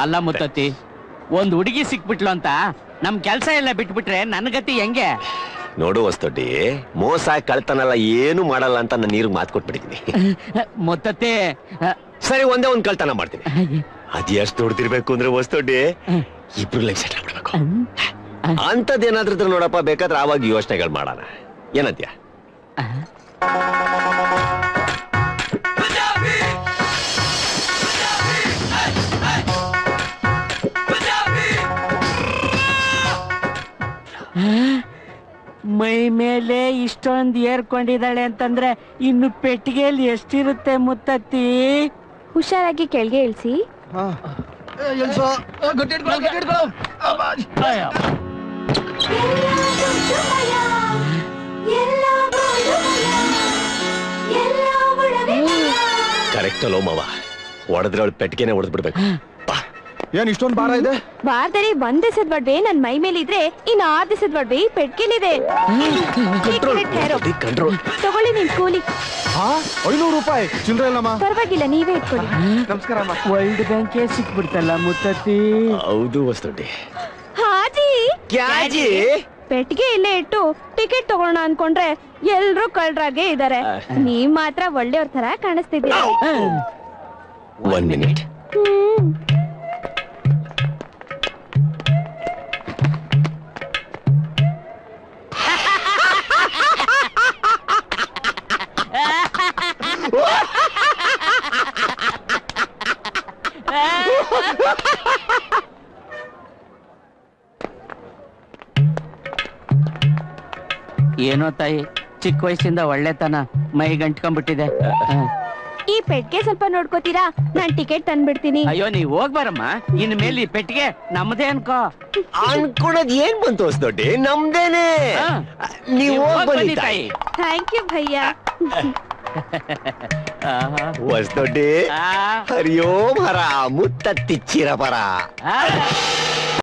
ಅಲ್ಲ ಮುತ್ತತ್ತಿ, ಒಂದ್ ಹುಡುಗಿ ಸಿಕ್ಬಿಟ್ಲು ಅಂತ ನಮ್ ಕೆಲ್ಸ ಎಲ್ಲ ಬಿಟ್ಬಿಟ್ರೆ ನನ್ ಗತಿ ಹೆಂಗೆ? ನೋಡು ವಸ್ತುಡ್ಡಿ, ಮೋಸ ಕಳ್ತನಲ್ಲ ಏನು ಮಾಡಲ್ಲ ಅಂತ ನಾನು ನೀರು ಮಾತು ಕೊಟ್ಬಿಟ್ಟಿದ್ದೀನಿ. ಮುತ್ತತ್ತಿ, ಸರಿ, ಒಂದೇ ಒಂದ್ ಕಳ್ತನ ಮಾಡ್ತೀನಿ. ಅದ್ ಎಷ್ಟು ದೊಡ್ಡದಿರ್ಬೇಕು ಅಂದ್ರೆ ವಸ್ತುಡ್ಡಿ, ಇಬ್ರು ಲೈಫ್ ಸೆಟ್ ಆಗ್ಬಿಡ್ಬೇಕು. ಅಂತದ್ದೇನಾದ್ರೂ ಇದ್ರೆ ನೋಡಪ್ಪ, ಬೇಕಾದ್ರೆ ಆವಾಗ ಯೋಚನೆಗಳು ಮಾಡೋಣ. ಏನಂತ್ಯ? ಮೈ ಮೇಲೆ ಇಷ್ಟೊಂದು ಏರ್ಕೊಂಡಿದ್ದಾಳೆ ಅಂತಂದ್ರೆ ಇನ್ನು ಪೆಟ್ಟಿಗೆಯಲ್ಲಿ ಎಷ್ಟಿರುತ್ತೆ ಮುತ್ತತ್ತಿ? ಹುಷಾರಾಗಿ ಕೆಳಗೆ ಇಳಿಸಿ. ಕರೆಕ್ಟ್ ಅಲ್ಲೋ ಮಾವ, ಹೊಡೆದ್ರೆ ಅವಳು ಪೆಟ್ಟಿಗೆನೆ ಹೊಡೆದ್ಬಿಡ್ಬೇಕು. ಏನ್ ಇಷ್ಟೊಂದು ಭಾರ ಇದೆ? ವಾರದಲ್ಲಿ 1 ದಿವಸದ ಒಡವೆ ನನ್ ಮೈ ಮೇಲೆ ಇದ್ರೆ ಇನ್ನು 6 ದಿವಸದ ಒಡವೆ ಪೆಟ್ಕೆಲಿದೆ. ತಗೊಳ್ಳಿ ನಿಮ್ ಕೂಲಿ. 500 ರೂಪಾಯಿ ಚಿಲ್ಲರೆ ಇಲ್ಲಮ್ಮ. ಪರವಾಗಿಲ್ಲ, ನೀವೇ ಇಟ್ಕೊಳ್ಳಿ. ನಮಸ್ಕಾರ. ವರ್ಲ್ಡ್ ಬ್ಯಾಂಕೇ ಸಿಕ್ಬಿಡ್ತಲ್ಲ ಮುತ್ತತ್ತಿ. ಹೌದು ವಸ್ತುಡ್ಡಿ. ಹಾಜಿ, ಪೆಟ್ಟಿಗೆ ಇಲ್ಲೇ ಇಟ್ಟು ಟಿಕೆಟ್ ತಗೊಳ್ಳೋಣ ಅನ್ಕೊಂಡ್ರೆ ಎಲ್ರೂ ಕಳ್ರಾಗೆ ಇದಾರೆ. ನೀವ್ ಮಾತ್ರ ಒಳ್ಳೆಯವ್ರ ತರ ಕಾಣಿಸ್ತಿದ್ದೀರಾ. 1 ಮಿನಿಟ್. ಏನೋ ತಾಯಿ, ಚಿಕ್ಕ ವಯಸ್ಸಿಂದ ಒಳ್ಳೆತನ ಮೈ ಗಂಟ್ಕೊಂಡ್ಬಿಟ್ಟಿದೆ. ಈ ಪೆಟ್ಟಿಗೆ ಸ್ವಲ್ಪ ನೋಡ್ಕೋತೀರಾ? ನಾನ್ ಟಿಕೆಟ್ ತಂದ್ಬಿಡ್ತೀನಿ. ಅಯ್ಯೋ, ನೀವ್ ಹೋಗ್ಬಾರಮ್ಮ. ಇನ್ ಮೇಲೆ ಈ ಪೆಟ್ಟಿಗೆ ನಮ್ದೇ ಅನ್ಕೋ. ಅನ್ಕೊಳದ್ ಏನ್ ಬಂತು ವಸ್ತುಡ್ಡಿ, ನಮ್ದೇನೆ. ನೀವು ಹೋಗ್ಬನ್ನಿ ತಾಯಿ. ಥ್ಯಾಂಕ್ ಯು ಭಯ್ಯ. ವಸ್ತುಡ್ಡಿ, ಹರಿಯೋಂ ಹರ ಮುತ್ತತ್ತಿ ಚಿರಪರ.